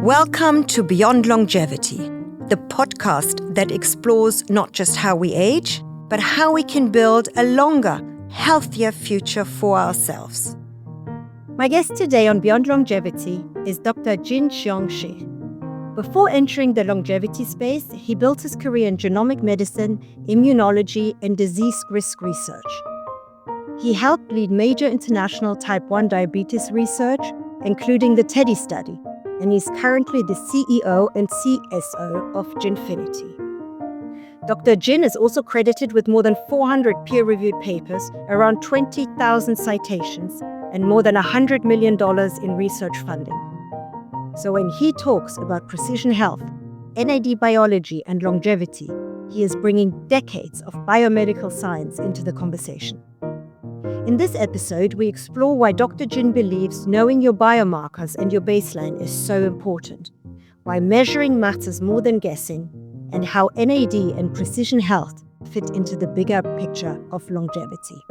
Welcome to Beyond Longevity, the podcast that explores not just how we age, but how we can build a longer, healthier future for ourselves. My guest today on Beyond Longevity is Dr. Jin-Xiong She. Before entering the longevity space, he built his career in genomic medicine, immunology, and disease risk research. He helped lead major international type 1 diabetes research, including the TEDdy study, and he's currently the CEO and CSO of Ginfinity. Dr. Jin is also credited with more than 400 peer-reviewed papers, around 20,000 citations, and more than $100 million in research funding. So when he talks about precision health, NAD biology, and longevity, he is bringing decades of biomedical science into the conversation. In this episode, we explore why Dr. Jin believes knowing your biomarkers and your baseline is so important, why measuring matters more than guessing, and how NAD and precision health fit into the bigger picture of longevity.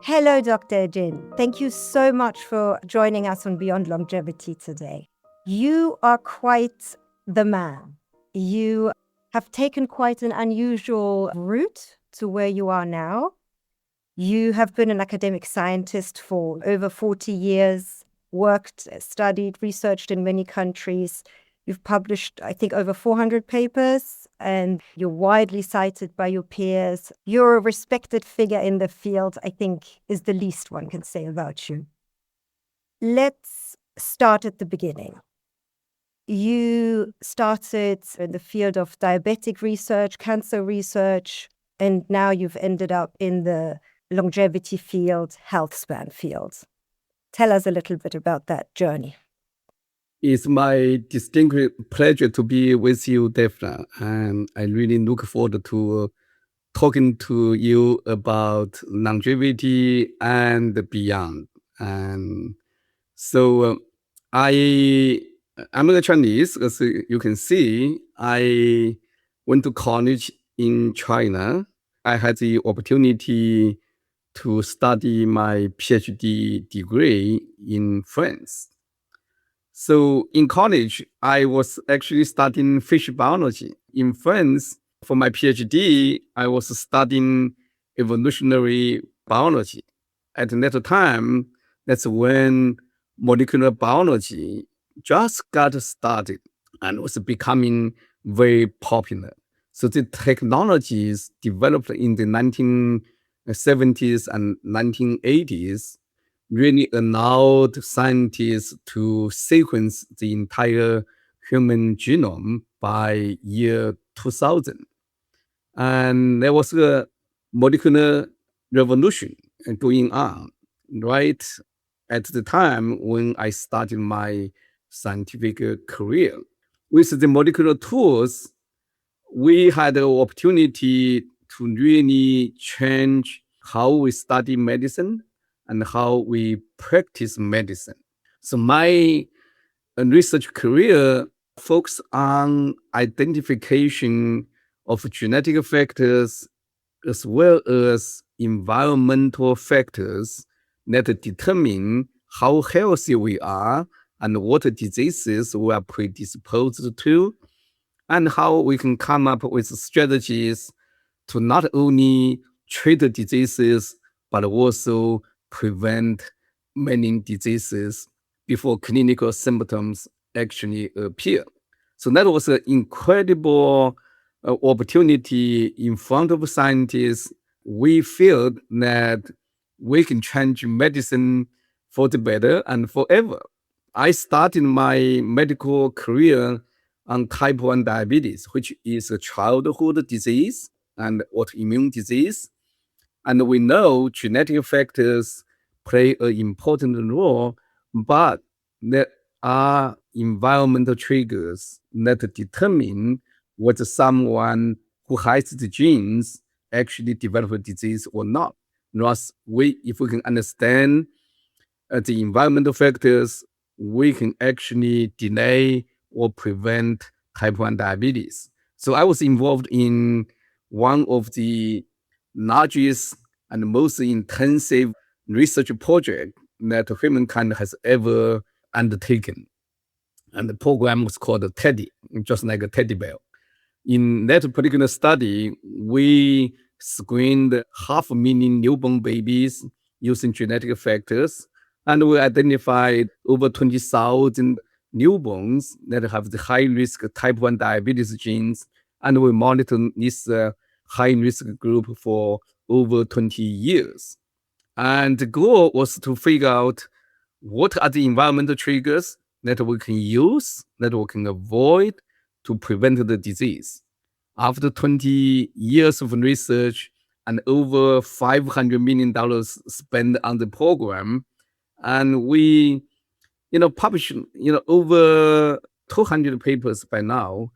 Hello, Dr. Jin. Thank you so much for joining us on Beyond Longevity today. You are quite the man. You have taken quite an unusual route to where you are now. You have been an academic scientist for over 40 years, worked, studied, researched in many countries. You've published, I think, over 400 papers, and you're widely cited by your peers. You're a respected figure in the field, I think, is the least one can say about you. Let's start at the beginning. You started in the field of diabetic research, cancer research, and now you've ended up in the longevity field, Healthspan field. Tell us a little bit about that journey. It's my distinct pleasure to be with you, Daphne, and I really look forward to talking to you about longevity and beyond. And so I'm a Chinese, as you can see. I went to college in China. I had the opportunity to study my PhD degree in France. So in college, I was actually studying fish biology. In France, for my PhD, I was studying evolutionary biology. At that time, that's when molecular biology just got started and was becoming very popular. So the technologies developed in the 1970s and 1980s really allowed scientists to sequence the entire human genome by year 2000. And there was a molecular revolution going on right at the time when I started my scientific career. With the molecular tools, we had the opportunity to really change how we study medicine and how we practice medicine. So my research career focused on identification of genetic factors as well as environmental factors that determine how healthy we are and what diseases we are predisposed to, and how we can come up with strategies to not only treat the diseases, but also prevent many diseases before clinical symptoms actually appear. So that was an incredible opportunity in front of scientists. We feel that we can change medicine for the better and forever. I started my medical career on type 1 diabetes, which is a childhood disease and autoimmune disease. And we know genetic factors play an important role, but there are environmental triggers that determine whether someone who has the genes actually develop a disease or not. Thus, if we can understand the environmental factors, we can actually delay or prevent type 1 diabetes. So I was involved in one of the largest and most intensive research project that humankind has ever undertaken. And the program was called Teddy, just like a teddy bear. In that particular study, we screened 500,000 newborn babies using genetic factors, and we identified over 20,000 newborns that have the high-risk type 1 diabetes genes, and we monitored this high-risk group for over 20 years. And the goal was to figure out what are the environmental triggers that we can use, that we can avoid to prevent the disease. After 20 years of research and over $500 million spent on the program, and we, published, over 200 papers by now,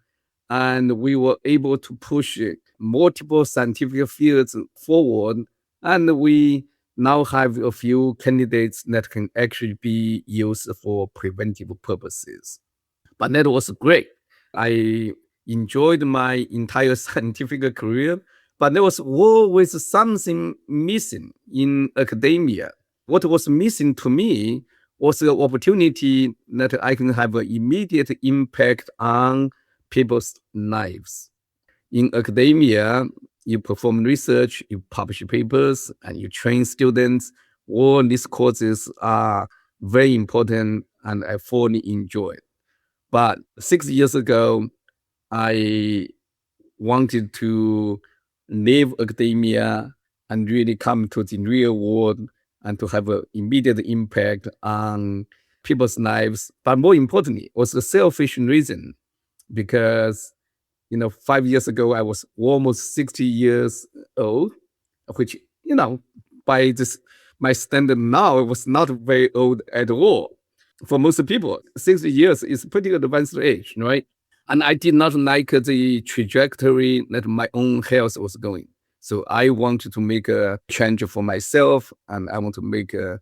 and we were able to push multiple scientific fields forward, and we now have a few candidates that can actually be used for preventive purposes. But that was great. I enjoyed my entire scientific career, but there was always something missing in academia. What was missing to me was the opportunity that I can have an immediate impact on people's lives. In academia, you perform research, you publish papers, and you train students. All these courses are very important, and I fully enjoy it. But 6 years ago, I wanted to leave academia and really come to the real world and to have an immediate impact on people's lives. But more importantly, was a selfish reason, because 5 years ago, I was almost 60 years old, which, by my standard now, it was not very old at all. For most people, 60 years is pretty advanced age, right? And I did not like the trajectory that my own health was going. So I wanted to make a change for myself, and I want to make a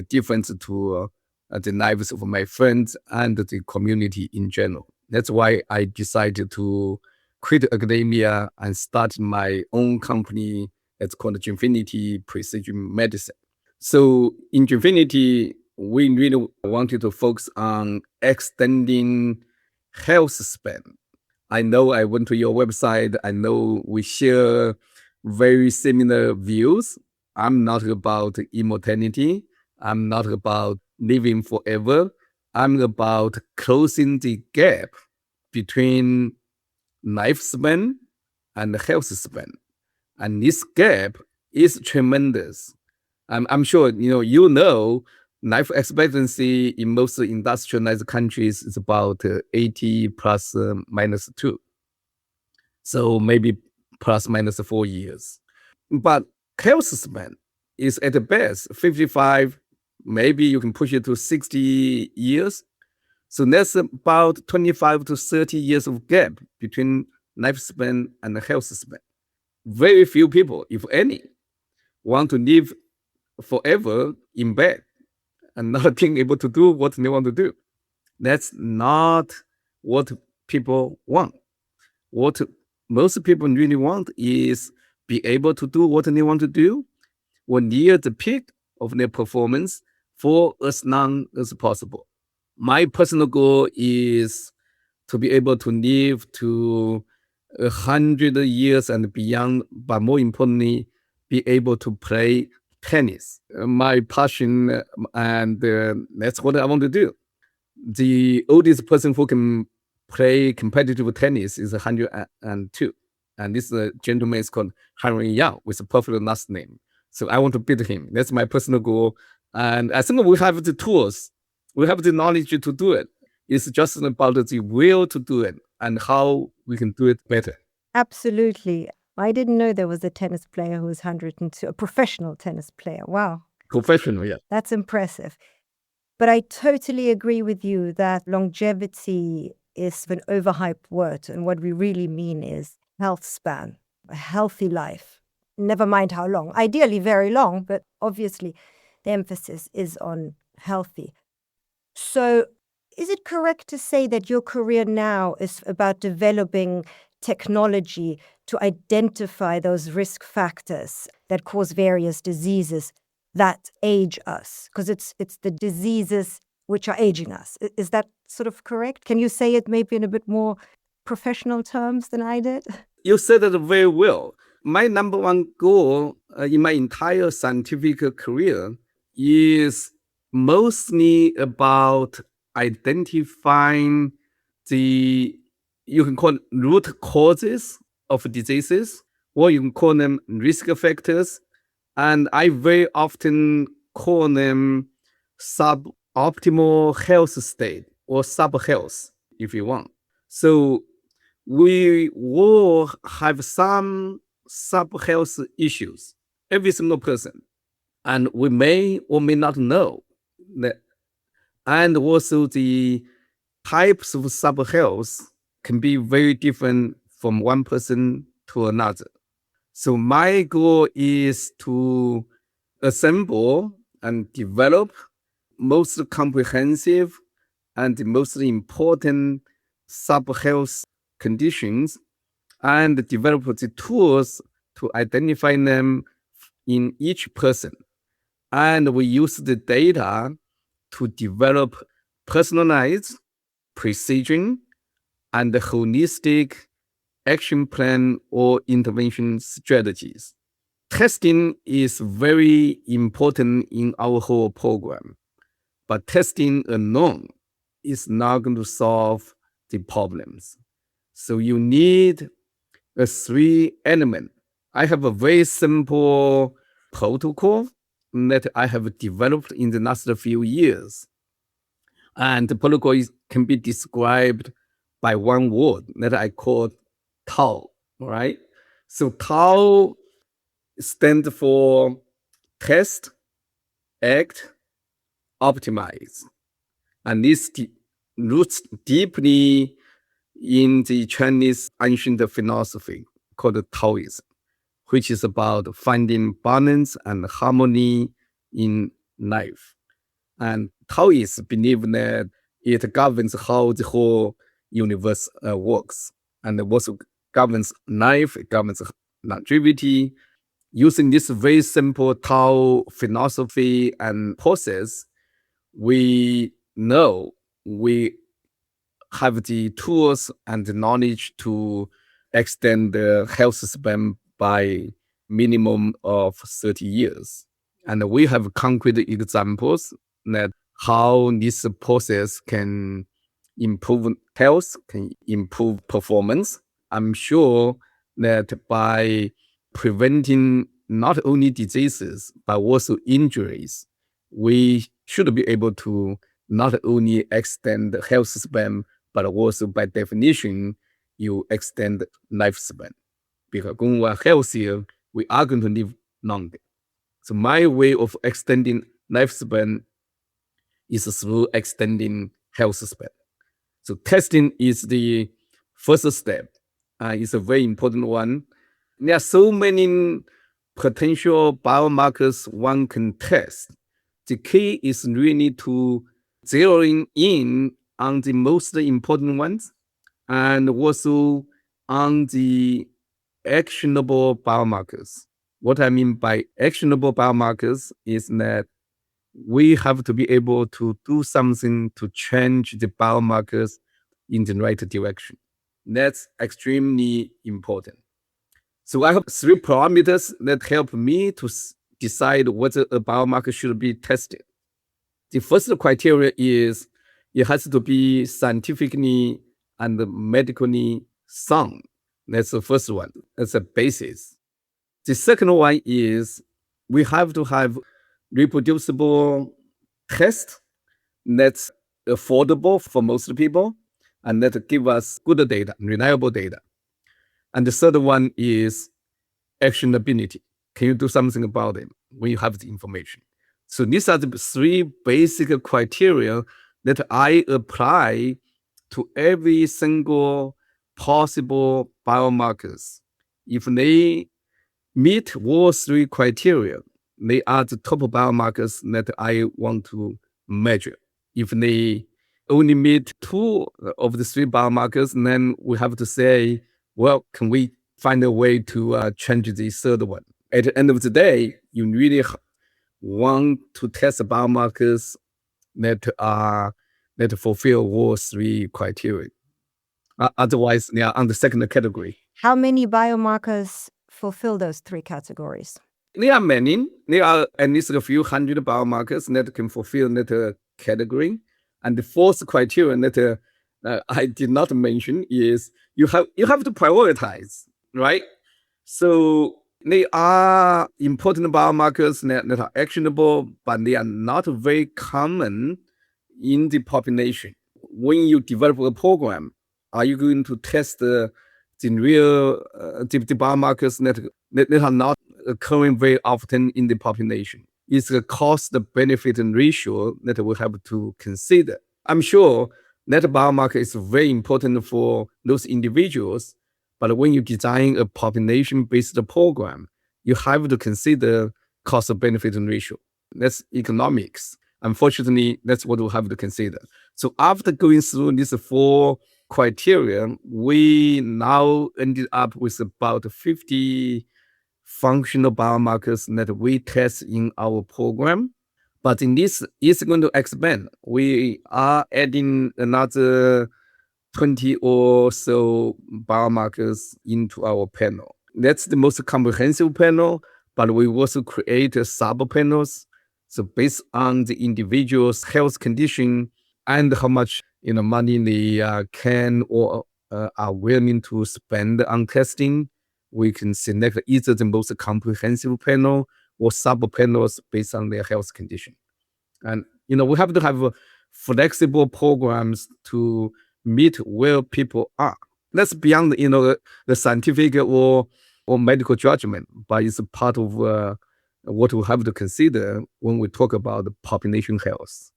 difference to the lives of my friends and the community in general. That's why I decided to quit academia and start my own company that's called Jinfinity Precision Medicine. So in Jinfinity, we really wanted to focus on extending health span. I know I went to your website. I know we share very similar views. I'm not about immortality. I'm not about living forever. I'm about closing the gap between lifespan and health span. And this gap is tremendous. I'm sure life expectancy in most industrialized countries is about 80 plus minus 2. So maybe plus minus 4 years. But health span is at the best 55, maybe you can push it to 60 years. So that's about 25 to 30 years of gap between lifespan and the health span. Very few people, if any, want to live forever in bed and not being able to do what they want to do. That's not what people want. What most people really want is be able to do what they want to do or near the peak of their performance for as long as possible. My personal goal is to be able to live to 100 years and beyond, but more importantly, be able to play tennis. My passion, and that's what I want to do. The oldest person who can play competitive tennis is 102. And this gentleman is called Henry Yang with a perfect last name. So I want to beat him. That's my personal goal. And I think we have the tools. We have the knowledge to do it. It's just about the will to do it and how we can do it better. Absolutely. I didn't know there was a tennis player who was 102, a professional tennis player. Wow. Professional, yeah. That's impressive. But I totally agree with you that longevity is an overhyped word. And what we really mean is health span, a healthy life. Never mind how long. Ideally, very long, but obviously the emphasis is on healthy. So is it correct to say that your career now is about developing technology to identify those risk factors that cause various diseases that age us? Because it's the diseases which are aging us. Is that sort of correct? Can you say it maybe in a bit more professional terms than I did? You said it very well. My number one goal in my entire scientific career is mostly about identifying the, you can call it root causes of diseases, or you can call them risk factors. And I very often call them suboptimal health state or sub-health, if you want. So we will have some sub-health issues, every single person. And we may or may not know that. And also the types of sub-health can be very different from one person to another. So my goal is to assemble and develop most comprehensive and the most important sub-health conditions and develop the tools to identify them in each person. And we use the data to develop personalized, precision, and holistic action plan or intervention strategies. Testing is very important in our whole program, but testing alone is not going to solve the problems. So you need a 3 element. I have a very simple protocol that I have developed in the last few years. And the protocol can be described by one word that I call TAO, right? So TAO stands for Test, Act, Optimize. And this roots deeply in the Chinese ancient philosophy called Taoism, which is about finding balance and harmony in life. And Taoists believe that it governs how the whole universe works, and it also governs life, it governs longevity. Using this very simple Tao philosophy and process, we know we have the tools and the knowledge to extend the health span by minimum of 30 years. And we have concrete examples that how this process can improve health, can improve performance. I'm sure that by preventing not only diseases, but also injuries, we should be able to not only extend the health span, but also by definition, you extend lifespan. Because when we're healthier, we are going to live longer. So my way of extending lifespan is through extending health span. So testing is the first step. It's a very important one. There are so many potential biomarkers one can test. The key is really to zeroing in on the most important ones and also on the actionable biomarkers. What I mean by actionable biomarkers is that we have to be able to do something to change the biomarkers in the right direction. That's extremely important. So I have 3 parameters that help me to decide whether a biomarker should be tested. The first criteria is it has to be scientifically and medically sound. That's the first one. That's a basis. The second one is we have to have reproducible test that's affordable for most people and that give us good data, reliable data. And the third one is actionability. Can you do something about it when you have the information? So these are the 3 basic criteria that I apply to every single possible biomarkers. If they meet all 3 criteria, they are the top biomarkers that I want to measure. If they only meet 2 of the 3 biomarkers, then we have to say, well, can we find a way to change the third one? At the end of the day, you really want to test biomarkers that are that fulfill all three criteria. Otherwise, they are on the second category. How many biomarkers fulfill those three categories? There are many. There are at least a few hundred biomarkers that can fulfill that category. And the fourth criterion that I did not mention is you have to prioritize, right? So they are important biomarkers that are actionable, but they are not very common in the population. When you develop a program, are you going to test the real the biomarkers that are not occurring very often in the population? It's a cost-benefit ratio that we have to consider. I'm sure that biomarker is very important for those individuals, but when you design a population-based program, you have to consider cost-benefit ratio. That's economics. Unfortunately, that's what we have to consider. So after going through these four criteria, we now ended up with about 50 functional biomarkers that we test in our program. But in this is going to expand. We are adding another 20 or so biomarkers into our panel. That's the most comprehensive panel, but we also create sub-panels. So based on the individual's health condition and how much money they can or are willing to spend on testing, we can select either the most comprehensive panel or sub-panels based on their health condition. And we have to have flexible programs to meet where people are. That's beyond the scientific or medical judgment, but it's a part of what we have to consider when we talk about population health.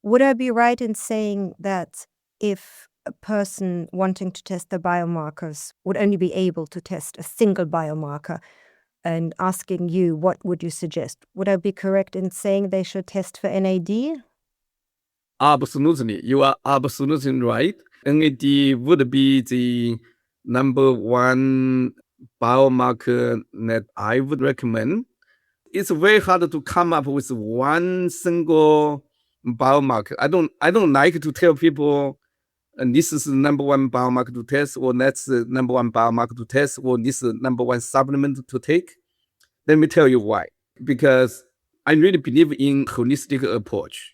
Would I be right in saying that if a person wanting to test the biomarkers would only be able to test a single biomarker, and asking you, what would you suggest? Would I be correct in saying they should test for NAD? Absolutely. You are absolutely right. NAD would be the number one biomarker that I would recommend. It's very hard to come up with one single biomarker. I don't like to tell people, and this is the number one biomarker to test, or that's the number one biomarker to test, or this is the number one supplement to take. Let me tell you why. Because I really believe in holistic approach.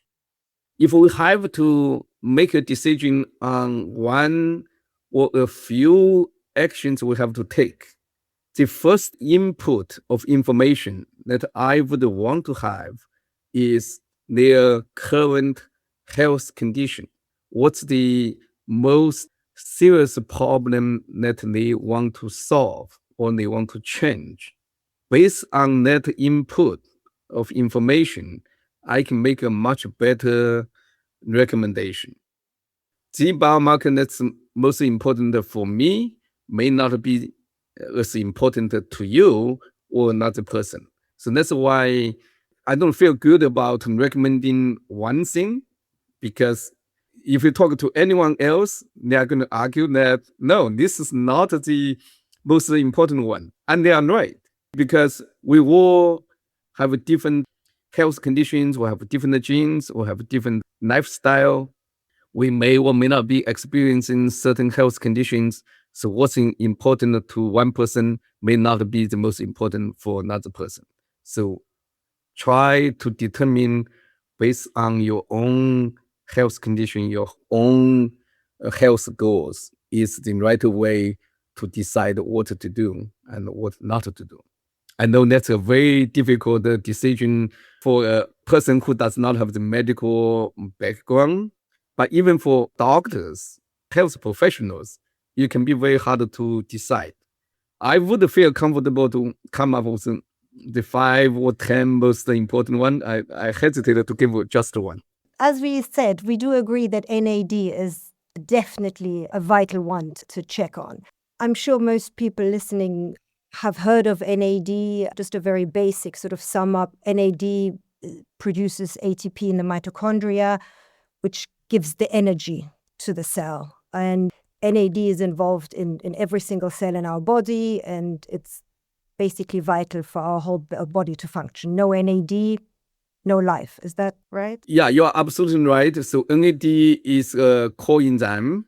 If we have to make a decision on one or a few actions we have to take, the first input of information that I would want to have is their current health condition. What's the most serious problem that they want to solve or they want to change? Based on that input of information, I can make a much better recommendation. The biomarker that's most important for me may not be as important to you or another person. So that's why I don't feel good about recommending one thing, because if you talk to anyone else, they are going to argue that, no, this is not the most important one. And they are right, because we all have different health conditions, we have different genes, we have different lifestyle. We may or may not be experiencing certain health conditions. So what's important to one person may not be the most important for another person. So try to determine based on your own health condition, your own health goals is the right way to decide what to do and what not to do. I know that's a very difficult decision for a person who does not have the medical background, but even for doctors, health professionals, it can be very hard to decide. I would feel comfortable to come up with the 5 or 10 most important one. I hesitated to give just one. As we said, we do agree that NAD is definitely a vital one to check on. I'm sure most people listening have heard of NAD. Just a very basic sort of sum up. NAD produces ATP in the mitochondria, which gives the energy to the cell. And NAD is involved in every single cell in our body, and it's basically vital for our whole body to function. No NAD, no life. Is that right? Yeah, you are absolutely right. So NAD is a coenzyme,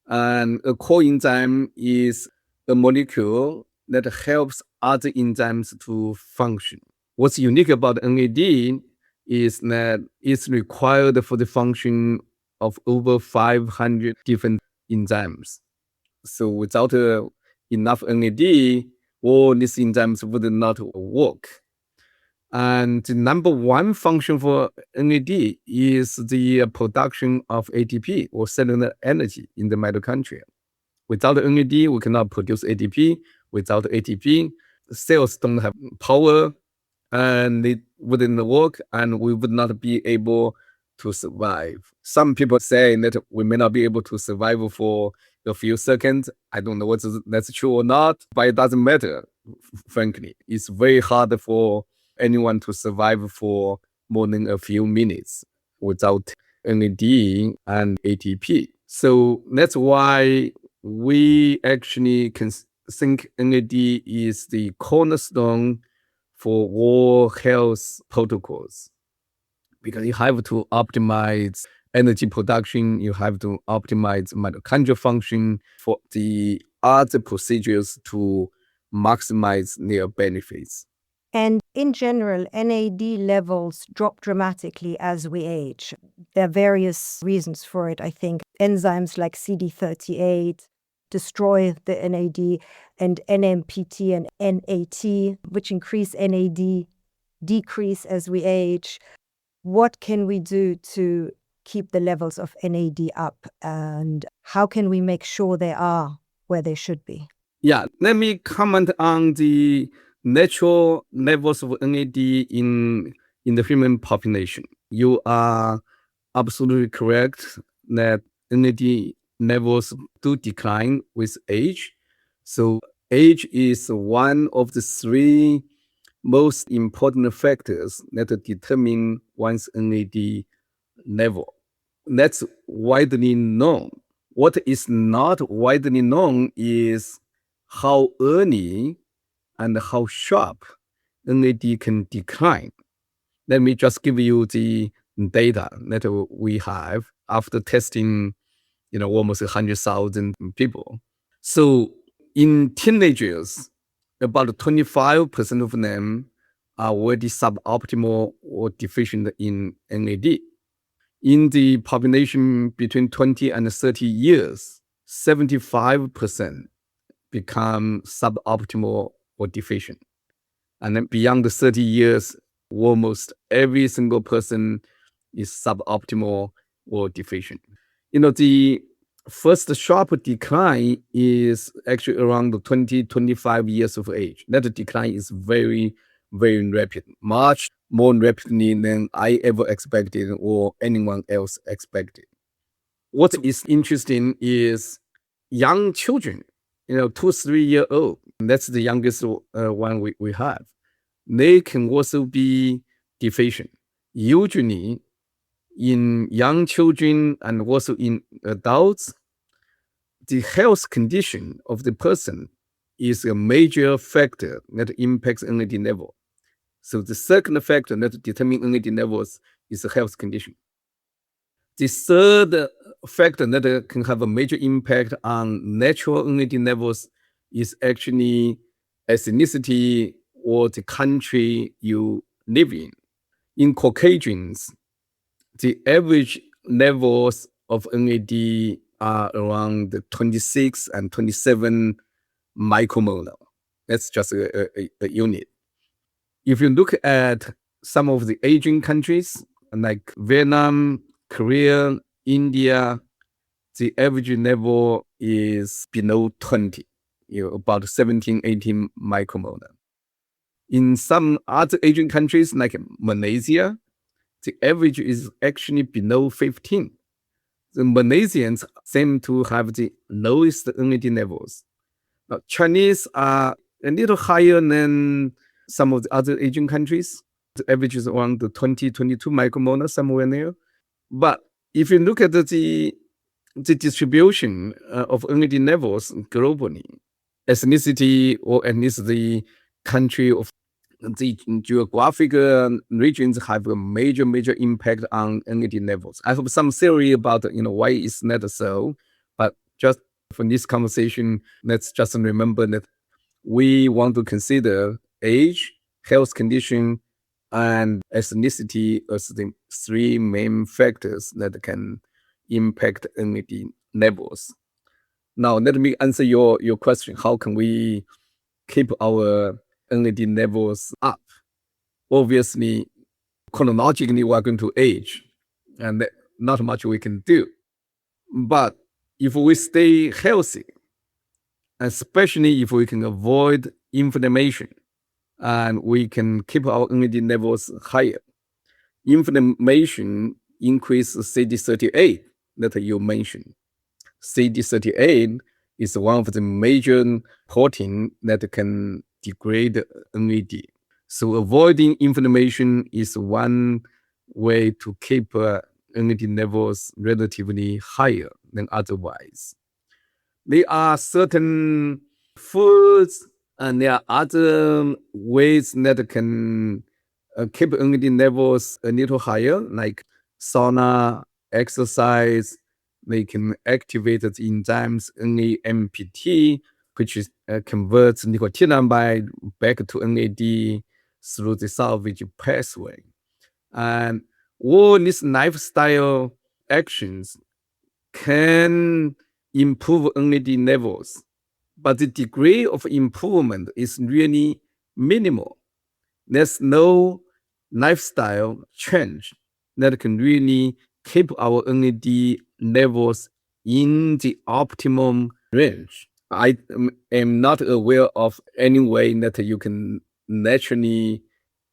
and a coenzyme is a molecule that helps other enzymes to function. What's unique about NAD is that it's required for the function of over 500 different enzymes. So without enough NAD, all these enzymes would not work. And the number one function for NAD is the production of ATP, or cellular energy, in the mitochondria. Without NAD, we cannot produce ATP. Without ATP, cells don't have power, and it wouldn't work, and we would not be able to survive. Some people say that we may not be able to survive for a few seconds. I don't know whether that's true or not, but it doesn't matter, frankly. It's very hard for anyone to survive for more than a few minutes without NAD and ATP. So that's why we actually can think NAD is the cornerstone for all health protocols, because you have to optimize energy production, you have to optimize mitochondrial function for the other procedures to maximize their benefits. And in general, NAD levels drop dramatically as we age. There are various reasons for it, I think. Enzymes like CD38 destroy the NAD, and NMPT and NAT, which increase NAD, decrease as we age. What can we do to keep the levels of NAD up, and how can we make sure they are where they should be? Yeah, let me comment on the natural levels of NAD in the human population. You are absolutely correct that NAD levels do decline with age. So age is one of the three most important factors that determine one's NAD level. That's widely known. What is not widely known is how early and how sharp NAD can decline. Let me just give you the data that we have after testing, almost 100,000 people. So in teenagers, about 25% of them are already suboptimal or deficient in NAD. In the population between 20 and 30 years, 75% become suboptimal or deficient. And then beyond the 30 years, almost every single person is suboptimal or deficient. The first sharp decline is actually around 20, 25 years of age. That decline is very, very rapid, much more rapidly than I ever expected or anyone else expected. What is interesting is young children, 2-3-year-old, that's the youngest one we have. They can also be deficient. Usually, in young children and also in adults, the health condition of the person is a major factor that impacts NAD level. So the second factor that determines NAD levels is the health condition. The third factor that can have a major impact on natural NAD levels is actually ethnicity or the country you live in. In Caucasians, the average levels of NAD are around 26 and 27 micromolar. That's just a unit. If you look at some of the Asian countries like Vietnam, Korea, India, the average level is below 20, about 17, 18 micromolar. In some other Asian countries like Malaysia, the average is actually below 15. The Malaysians seem to have the lowest NAD levels. Now, Chinese are a little higher than some of the other Asian countries. The average is around 20, 22 micromolar, somewhere there. But if you look at the distribution of NAD levels globally, ethnicity or ethnicity, country of the geographic regions have a major impact on NAD levels. I have some theory about why it's not so, but just for this conversation, let's just remember that we want to consider age, health condition, and ethnicity as the three main factors that can impact NAD levels. Now, let me answer your question. How can we keep our NAD levels up? Obviously, chronologically, we're going to age, and not much we can do. But if we stay healthy, especially if we can avoid inflammation, and we can keep our NAD levels higher. Inflammation increases CD38 that you mentioned. CD38 is one of the major protein that can degrade NAD. So avoiding inflammation is one way to keep NAD levels relatively higher than otherwise. There are certain foods and there are other ways that can keep NAD levels a little higher, like sauna, exercise. They can activate the enzymes NAMPT, which converts nicotinamide back to NAD through the salvage pathway. And all these lifestyle actions can improve NAD levels, but the degree of improvement is really minimal. There's no lifestyle change that can really keep our NAD levels in the optimum range. I am not aware of any way that you can naturally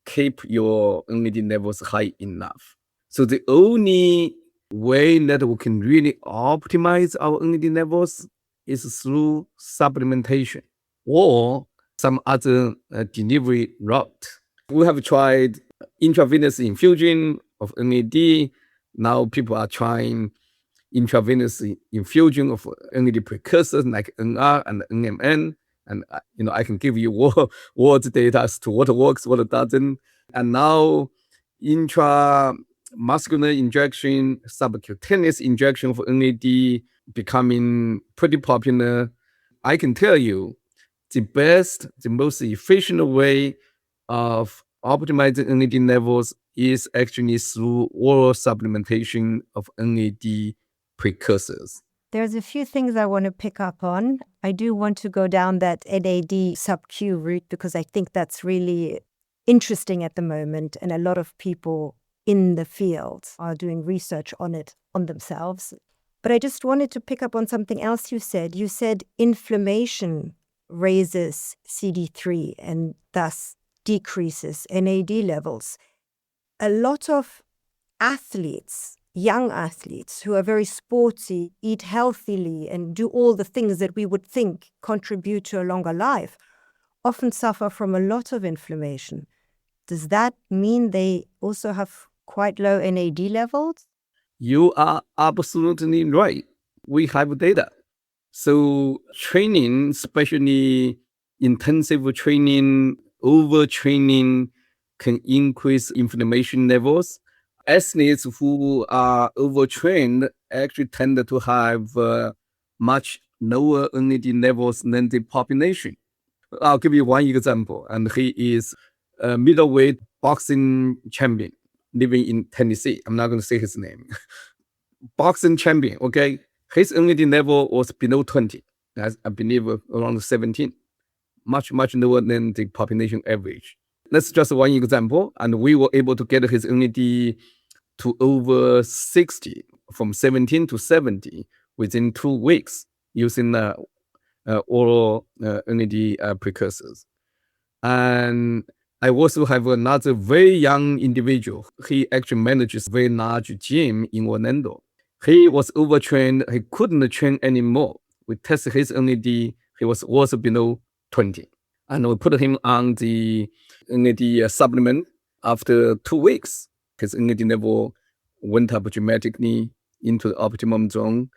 keep your NAD levels high enough. So the only way that we can really optimize our NAD levels is through supplementation or some other delivery route. We have tried intravenous infusion of NAD. Now people are trying intravenous infusion of NAD precursors like NR and NMN. And I can give you all the data as to what works, what doesn't. And now intramuscular injection, subcutaneous injection for NAD becoming pretty popular. I can tell you the best, the most efficient way of optimizing NAD levels is actually through oral supplementation of NAD precursors. There's a few things I want to pick up on. I do want to go down that NAD SubQ route because I think that's really interesting at the moment, and a lot of people in the field are doing research on it on themselves. But I just wanted to pick up on something else you said. You said inflammation raises CD3 and thus decreases NAD levels. A lot of athletes, young athletes who are very sporty, eat healthily and do all the things that we would think contribute to a longer life, often suffer from a lot of inflammation. Does that mean they also have quite low NAD levels? You are absolutely right. We have data. So training, especially intensive training, overtraining, can increase inflammation levels. Athletes who are overtrained actually tend to have much lower NAD levels than the population. I'll give you one example, and he is a middleweight boxing champion living in Tennessee. I'm not going to say his name. Boxing champion, okay? His NAD level was below 20, I believe around 17, much lower than the population average. That's just one example, and we were able to get his NAD to over 60, from 17 to 70 within 2 weeks using oral NAD precursors. And I also have another very young individual. He actually manages a very large gym in Orlando. He was overtrained. He couldn't train anymore. We tested his NAD. He was also below 20. And we put him on the NAD supplement. After 2 weeks, his NAD level went up dramatically into the optimum zone,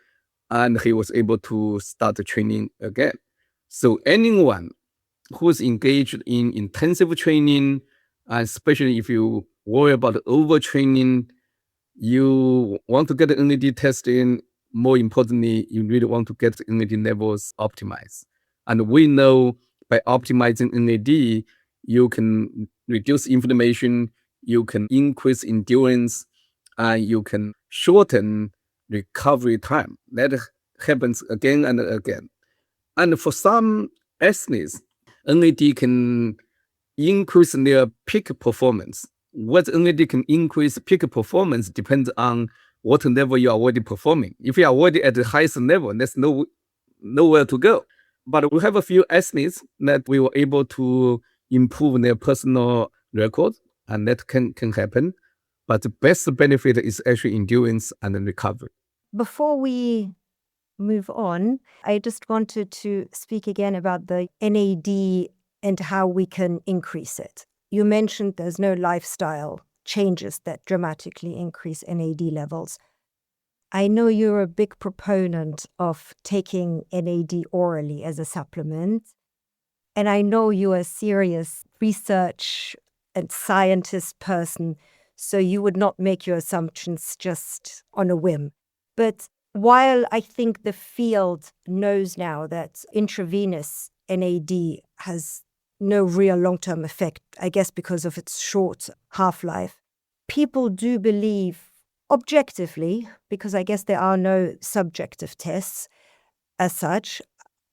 and he was able to start training again. So anyone who's engaged in intensive training, especially if you worry about overtraining, you want to get the NAD testing. More importantly, you really want to get the NAD levels optimized. And we know by optimizing NAD, you can reduce inflammation, you can increase endurance, and you can shorten recovery time. That happens again and again. And for some athletes, NAD can increase their peak performance. What NAD can increase peak performance depends on what level you are already performing. If you are already at the highest level, there's nowhere to go. But we have a few athletes that we were able to improve their personal record, and that can happen. But the best benefit is actually endurance and recovery. Before we move on, I just wanted to speak again about the NAD and how we can increase it. You mentioned there's no lifestyle changes that dramatically increase NAD levels. I know you're a big proponent of taking NAD orally as a supplement, and I know you're a serious research and scientist person, so you would not make your assumptions just on a whim. But while I think the field knows now that intravenous NAD has no real long-term effect, I guess because of its short half-life, people do believe objectively, because I guess there are no subjective tests as such,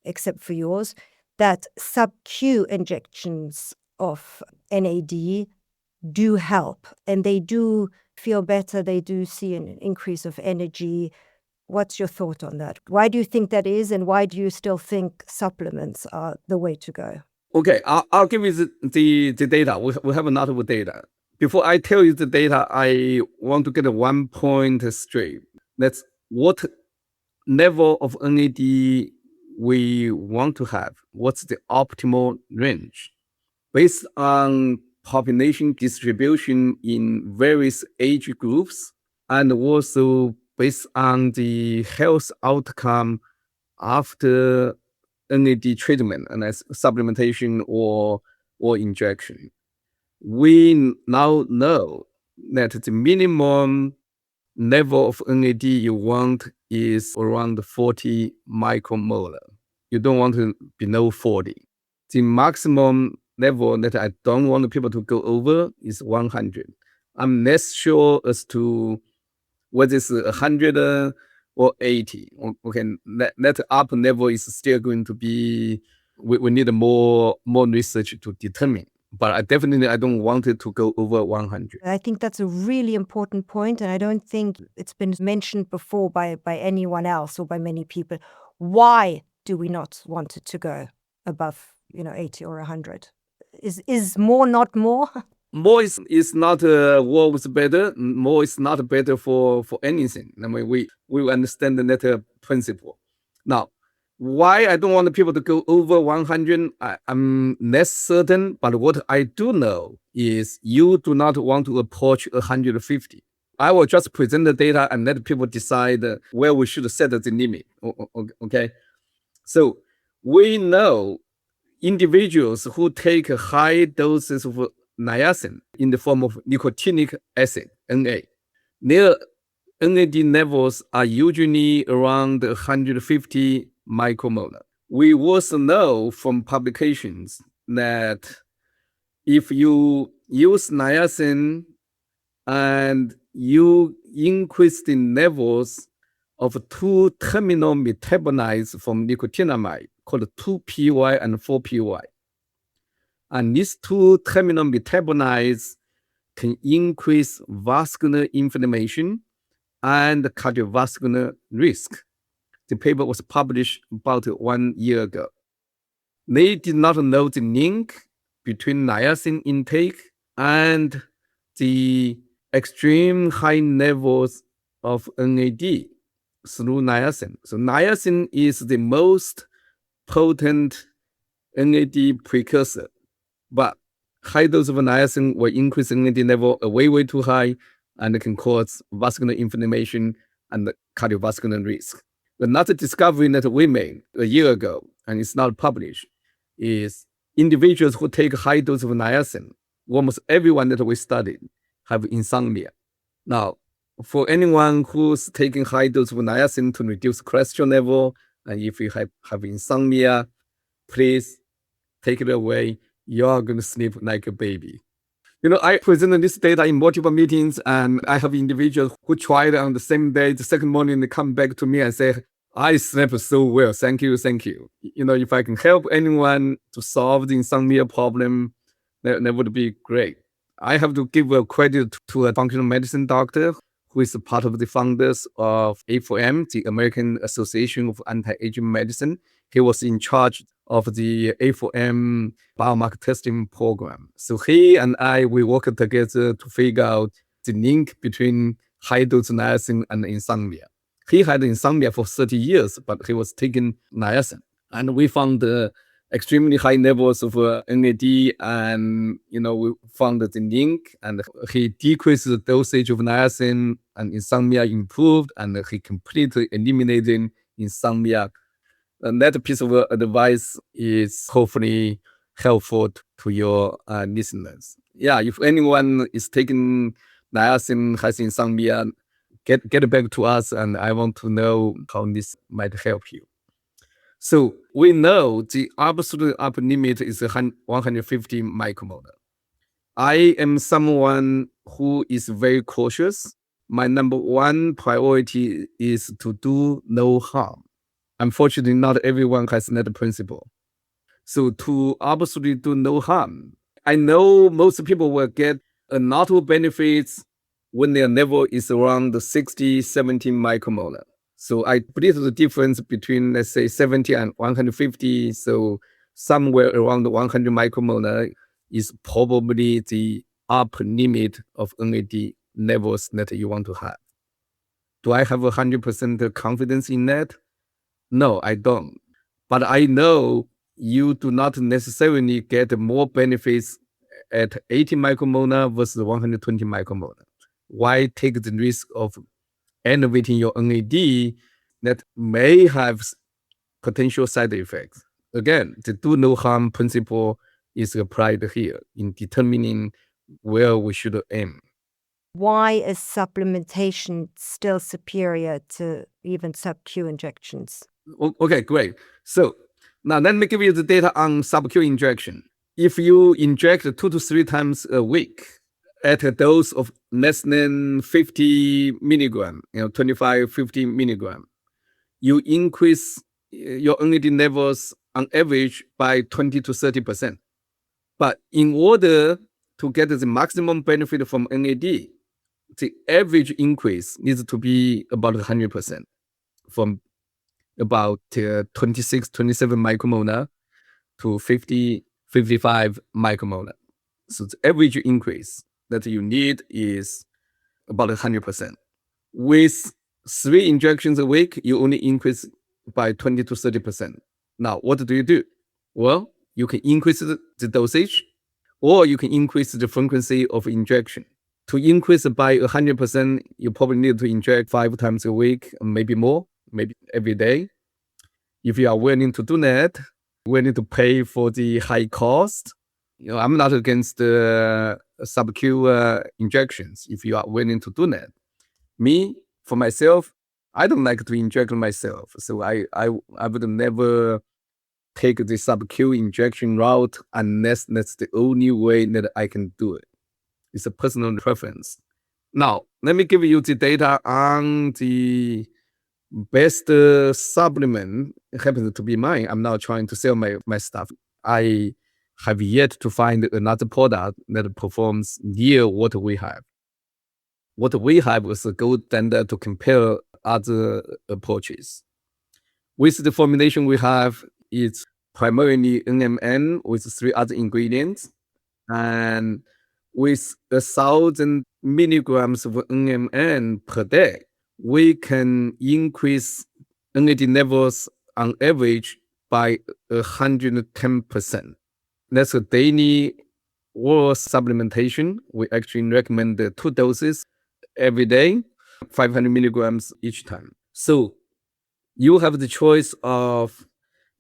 except for yours, that SubQ injections of NAD do help and they do feel better, they do see an increase of energy. What's your thought on that? Why do you think that is, and why do you still think supplements are the way to go? Okay, I'll give you the data. We have a lot of data. Before I tell you the data, I want to get one point straight. That's what level of NAD we want to have. What's the optimal range? Based on population distribution in various age groups, and also based on the health outcome after NAD treatment and as supplementation or injection. We now know that the minimum level of NAD you want is around 40 micromolar. You don't want to below 40. The maximum level that I don't want people to go over is 100. I'm less sure as to whether it's 100 or 80. Okay, that upper level is still going to be, we need more research to determine. But I don't want it to go over 100. I think that's a really important point, and I don't think it's been mentioned before by anyone else or by many people. Why do we not want it to go above 80 or 100? Is more not more? More is not always better. More is not better for anything. I mean, we understand that principle. Now, why I don't want people to go over 100, I'm less certain. But what I do know is you do not want to approach 150. I will just present the data and let people decide where we should set the limit. Okay, so we know individuals who take high doses of niacin in the form of nicotinic acid, NA, their NAD levels are usually around 150 micromolar. We also know from publications that if you use niacin and you increase the levels of two terminal metabolites from nicotinamide called 2-PY and 4-PY. And these two terminal metabolites can increase vascular inflammation and cardiovascular risk. The paper was published about 1 year ago. They did not know the link between niacin intake and the extreme high levels of NAD through niacin. So niacin is the most potent NAD precursor, but high dose of niacin will increase NAD level way too high and can cause vascular inflammation and cardiovascular risk. Another discovery that we made a year ago, and it's not published, is individuals who take high dose of niacin, almost everyone that we studied have insomnia. Now, for anyone who's taking high dose of niacin to reduce cholesterol level, and if you have insomnia, please take it away. You're going to sleep like a baby. I presented this data in multiple meetings, and I have individuals who tried on the same day, the second morning, they come back to me and say, I slept so well. Thank you. If I can help anyone to solve the insomnia problem, that would be great. I have to give a credit to a functional medicine doctor who is a part of the founders of A4M, the American Association of Anti-Aging Medicine. He was in charge of the A4M biomarker testing program. So he and I, we worked together to figure out the link between high-dose niacin and insomnia. He had insomnia for 30 years, but he was taking niacin. And we found extremely high levels of NAD, and we found the link, and he decreased the dosage of niacin, and insomnia improved, and he completely eliminated insomnia. And that piece of advice is hopefully helpful to your listeners. Yeah, if anyone is taking niacin, has insomnia, get back to us, and I want to know how this might help you. So we know the absolute upper limit is 150 micromolar. I am someone who is very cautious. My number one priority is to do no harm. Unfortunately, not everyone has that principle. So to absolutely do no harm, I know most people will get a lot of benefits when their level is around the 60, 70 micromolar. So I believe the difference between, let's say, 70 and 150, so somewhere around 100 micromolar is probably the upper limit of NAD levels that you want to have. Do I have 100% confidence in that? No, I don't. But I know you do not necessarily get more benefits at 80 micromolar versus 120 micromolar. Why take the risk of elevating your NAD that may have potential side effects? Again, the do no harm principle is applied here in determining where we should aim. Why is supplementation still superior to even SubQ injections? Okay, great. So now let me give you the data on SubQ injection. If you inject 2 to 3 times a week at a dose of less than 50 milligram, 25, 50 milligram, you increase your NAD levels on average by 20 to 30%. But in order to get the maximum benefit from NAD, the average increase needs to be about 100%, from about 26, 27 micromolar to 50, 55 micromolar. So the average increase that you need is about 100%. With 3 injections a week, you only increase by 20 to 30%. Now, what do? Well, you can increase the dosage, or you can increase the frequency of injection. To increase by 100%, you probably need to inject 5 times a week, maybe more, maybe every day. If you are willing to do that, willing to pay for the high cost, I'm not against the SubQ injections if you are willing to do that. Me, for myself, I don't like to inject myself, so I would never take the SubQ injection route unless that's the only way that I can do it. It's a personal preference. Now, let me give you the data on the best supplement. It happens to be mine. I'm not trying to sell my stuff. I have yet to find another product that performs near what we have. What we have is a gold standard to compare other approaches. With the formulation we have, it's primarily NMN with 3 other ingredients. And with 1,000 milligrams of NMN per day, we can increase NAD levels on average by 110%. That's a daily oral supplementation. We actually recommend 2 doses every day, 500 milligrams each time. So you have the choice of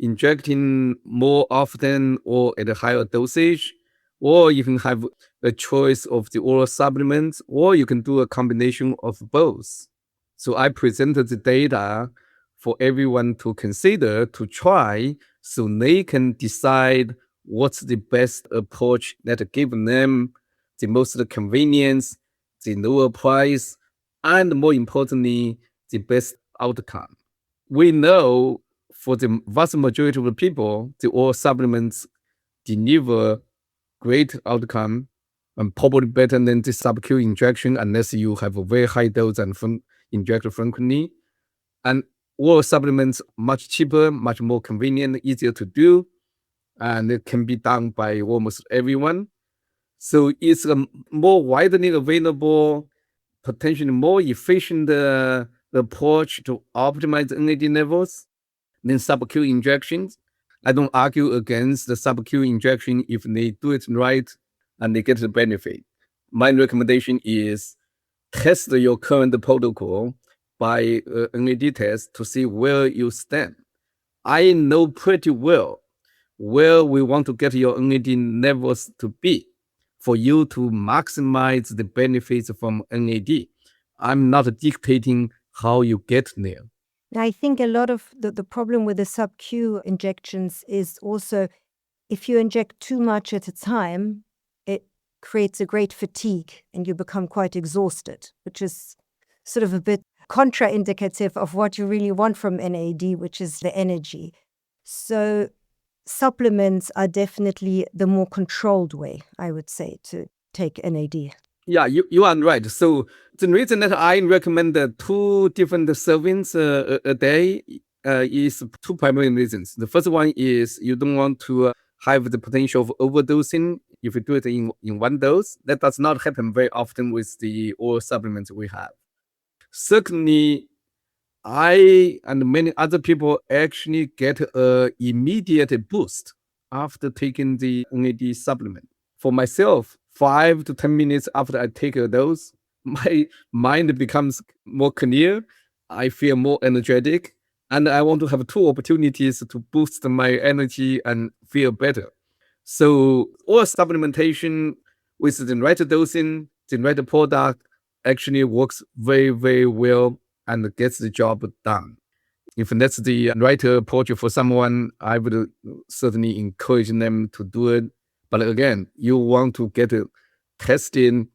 injecting more often or at a higher dosage, or you can have a choice of the oral supplements, or you can do a combination of both. So I presented the data for everyone to consider, to try, so they can decide what's the best approach that gives them the most convenience, the lower price, and more importantly, the best outcome. We know for the vast majority of the people, the oral supplements deliver great outcome and probably better than the SubQ injection unless you have a very high dose and inject frequently. And oral supplements much cheaper, much more convenient, easier to do, and it can be done by almost everyone. So it's a more widely available, potentially more efficient approach to optimize NAD levels than SubQ injections. I don't argue against the SubQ injection if they do it right and they get the benefit. My recommendation is test your current protocol by NAD test to see where you stand. I know pretty well where we want to get your NAD levels to be for you to maximize the benefits from NAD. I'm not dictating how you get there. I think a lot of the problem with the SubQ injections is also if you inject too much at a time, it creates a great fatigue and you become quite exhausted, which is sort of a bit contraindicative of what you really want from NAD, which is the energy. So supplements are definitely the more controlled way, I would say, to take NAD. Yeah, you are right. So the reason that I recommend the 2 different servings a day is 2 primary reasons. The first one is you don't want to have the potential of overdosing if you do it in one dose. That does not happen very often with the oral supplements we have. Secondly, I and many other people actually get an immediate boost after taking the NAD supplement. For myself, 5 to 10 minutes after I take a dose, my mind becomes more clear. I feel more energetic, and I want to have 2 opportunities to boost my energy and feel better. So oral supplementation with the right dosing, the right product actually works very, very well and gets the job done. If that's the right approach for someone, I would certainly encourage them to do it. But again, you want to get it tested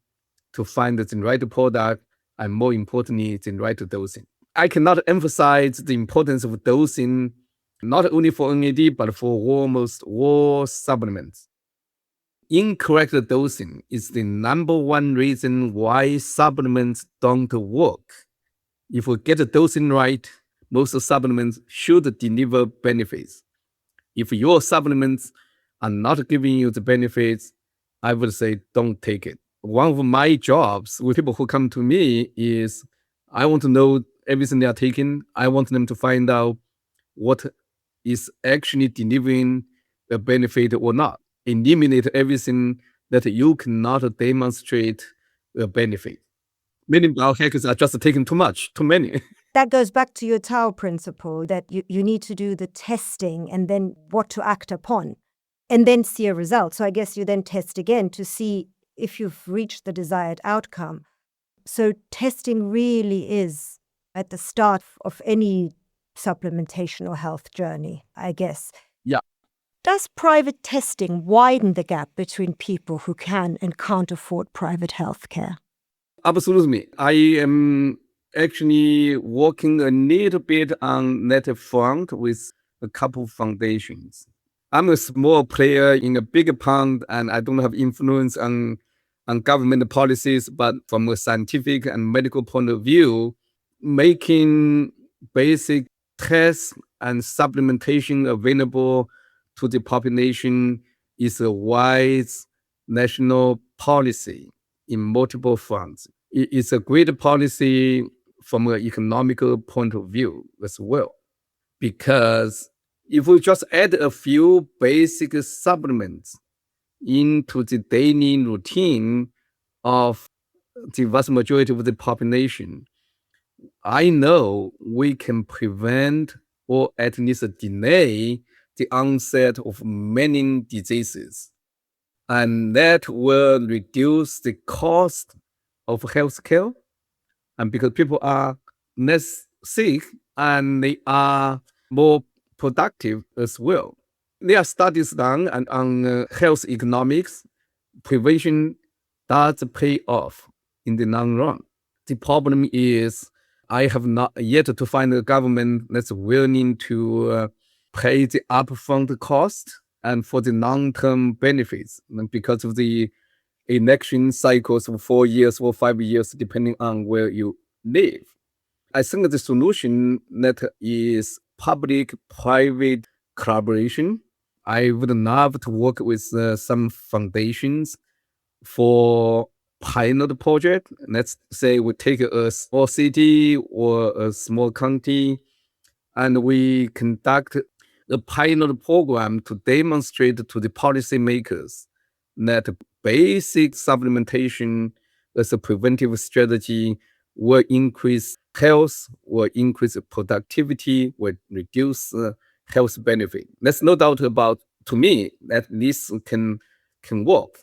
to find the right product and more importantly, the right dosing. I cannot emphasize the importance of dosing, not only for NAD, but for almost all supplements. Incorrect dosing is the number 1 reason why supplements don't work. If we get the dosing right, most supplements should deliver benefits. If your supplements are not giving you the benefits, I would say don't take it. One of my jobs with people who come to me is I want to know everything they are taking. I want them to find out what is actually delivering a benefit or not. Eliminate everything that you cannot demonstrate a benefit. Many biohackers are just taking too much, too many. That goes back to your TAO principle that you need to do the testing and then what to act upon and then see a result. So I guess you then test again to see if you've reached the desired outcome. So testing really is at the start of any supplementation or health journey, I guess. Yeah. Does private testing widen the gap between people who can and can't afford private health care? Absolutely. I am actually working a little bit on that front with a couple of foundations. I'm a small player in a big pond and I don't have influence on government policies, but from a scientific and medical point of view, making basic tests and supplementation available to the population is a wise national policy in multiple fronts. It's a great policy from an economical point of view as well, because if we just add a few basic supplements into the daily routine of the vast majority of the population, I know we can prevent or at least delay the onset of many diseases. And that will reduce the cost of healthcare. And because people are less sick and they are more productive as well. There are studies done on health economics. Prevention does pay off in the long run. The problem is I have not yet to find a government that's willing to pay the upfront cost and for the long-term benefits because of the election cycles of 4 years or 5 years, depending on where you live. I think the solution that is public-private collaboration. I would love to work with some foundations for pilot project. Let's say we take a small city or a small county and we conduct a pilot program to demonstrate to the policymakers that basic supplementation as a preventive strategy will increase health, will increase productivity, will reduce health benefit. There's no doubt about, to me, that this can work.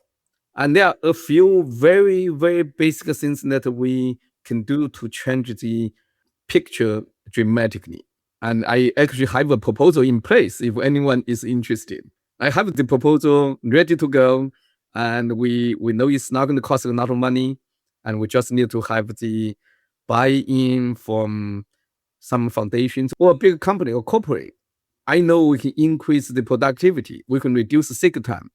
And there are a few very, very basic things that we can do to change the picture dramatically. And I actually have a proposal in place if anyone is interested. I have the proposal ready to go, and we know it's not going to cost a lot of money, and we just need to have the buy-in from some foundations or a big company or corporate. I know we can increase the productivity. We can reduce the sick time.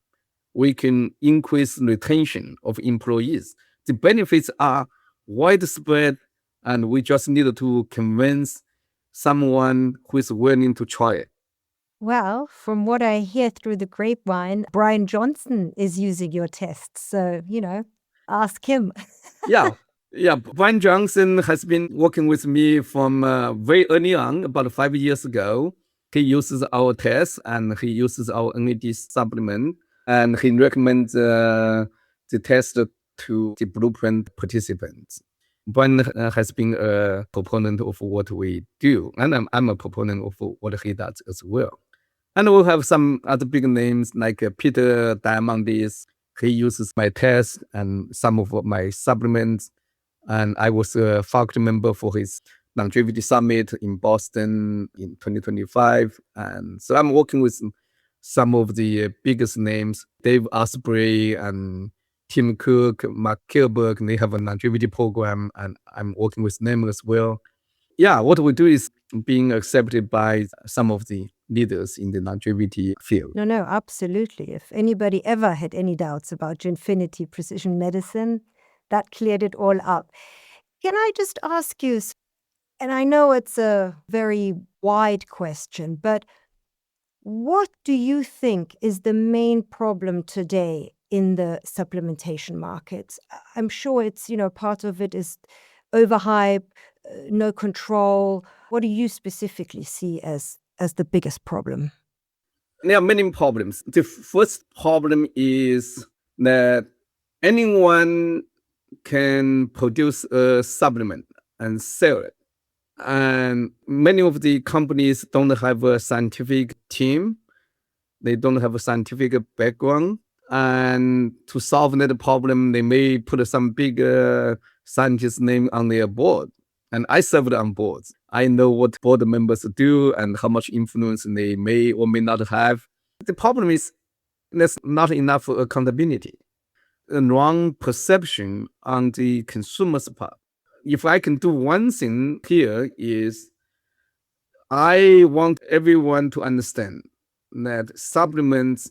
We can increase retention of employees. The benefits are widespread, and we just need to convince someone who is willing to try it. Well, from what I hear through the grapevine, Brian Johnson is using your tests. So, ask him. Yeah. Brian Johnson has been working with me from very early on, about 5 years ago. He uses our tests and he uses our NAD supplement, and he recommends the test to the Blueprint participants. Brian has been a proponent of what we do, and I'm a proponent of what he does as well. And we'll have some other big names like Peter Diamandis. He uses my tests and some of my supplements. And I was a faculty member for his longevity summit in Boston in 2025. And so I'm working with some of the biggest names, Dave Asprey and Tim Cook, Mark Kilberg. They have a longevity program, and I'm working with them as well. Yeah, what we do is being accepted by some of the leaders in the longevity field. No, absolutely. If anybody ever had any doubts about Ginfinity Precision Medicine, that cleared it all up. Can I just ask you, and I know it's a very wide question, but what do you think is the main problem today in the supplementation markets? I'm sure it's, part of it is overhype, no control. What do you specifically see as the biggest problem? There are many problems. The first problem is that anyone can produce a supplement and sell it. And many of the companies don't have a scientific team. They don't have a scientific background. And to solve that problem, they may put some big scientist name on their board. And I served on boards. I know what board members do and how much influence they may or may not have. The problem is there's not enough accountability. A wrong perception on the consumer's part. If I can do one thing here is I want everyone to understand that supplements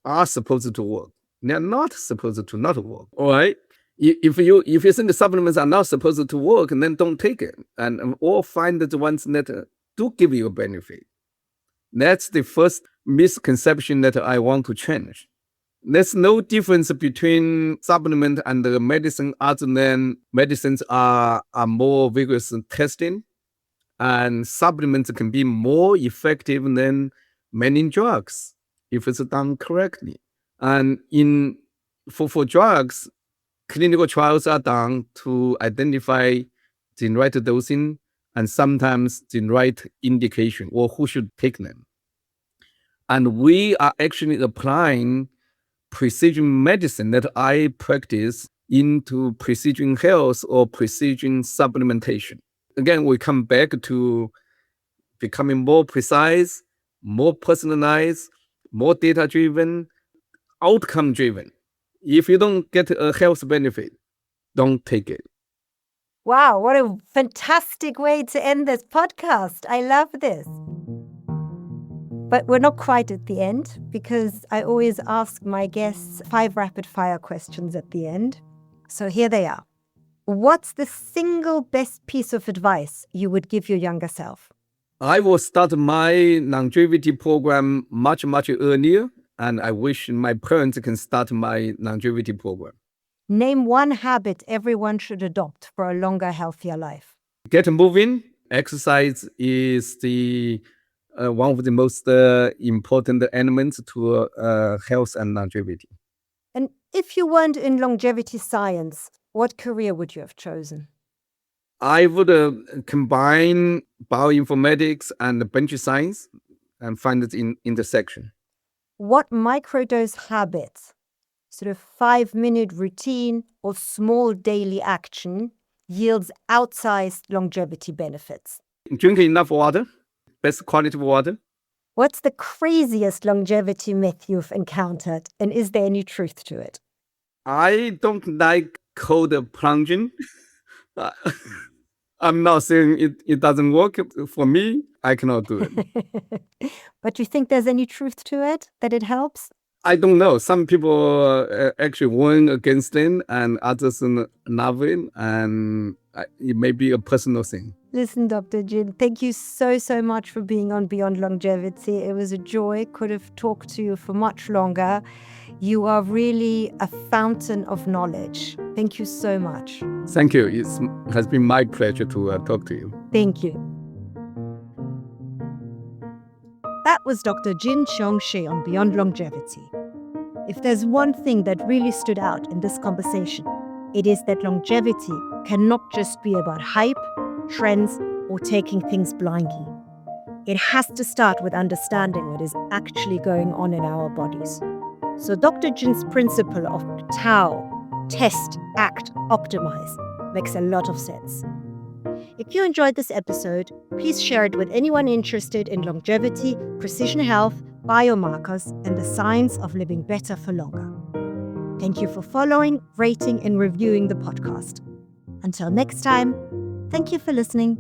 are supposed to work. They're not supposed to not work. All right. If you think the supplements are not supposed to work, then don't take it, or find the ones that do give you a benefit. That's the first misconception that I want to change. There's no difference between supplement and the medicine other than medicines are more vigorous in testing, and supplements can be more effective than many drugs if it's done correctly. And for drugs, clinical trials are done to identify the right dosing and sometimes the right indication or who should take them. And we are actually applying precision medicine that I practice into precision health or precision supplementation. Again, we come back to becoming more precise, more personalized, more data-driven, outcome-driven. If you don't get a health benefit, don't take it. Wow, what a fantastic way to end this podcast. I love this. But we're not quite at the end because I always ask my guests 5 rapid fire questions at the end. So here they are. What's the single best piece of advice you would give your younger self? I will start my longevity program much, much earlier, and I wish my parents can start my longevity program. Name one habit everyone should adopt for a longer, healthier life. Get moving. Exercise is the one of the most important elements to health and longevity. And if you weren't in longevity science, what career would you have chosen? I would combine bioinformatics and bench science and find it in intersection. What microdose habits, sort of 5-minute routine or small daily action, yields outsized longevity benefits? Drink enough water, best quality water. What's the craziest longevity myth you've encountered, and is there any truth to it? I don't like cold plunging. I'm not saying it doesn't work for me. I cannot do it. But you think there's any truth to it, that it helps? I don't know. Some people actually warn against it and others love it. And it may be a personal thing. Listen, Dr. Jin, thank you so much for being on Beyond Longevity. It was a joy. Could have talked to you for much longer. You are really a fountain of knowledge. Thank you so much. Thank you. It has been my pleasure to talk to you. Thank you. That was Dr. Jin-Xiong She on Beyond Longevity. If there's one thing that really stood out in this conversation, it is that longevity cannot just be about hype, trends, or taking things blindly. It has to start with understanding what is actually going on in our bodies. So Dr. Jin's principle of TAO Test Act Optimise makes a lot of sense. If you enjoyed this episode, please share it with anyone interested in longevity, precision health, biomarkers, and the science of living better for longer. Thank you for following, rating, and reviewing the podcast. Until next time, thank you for listening.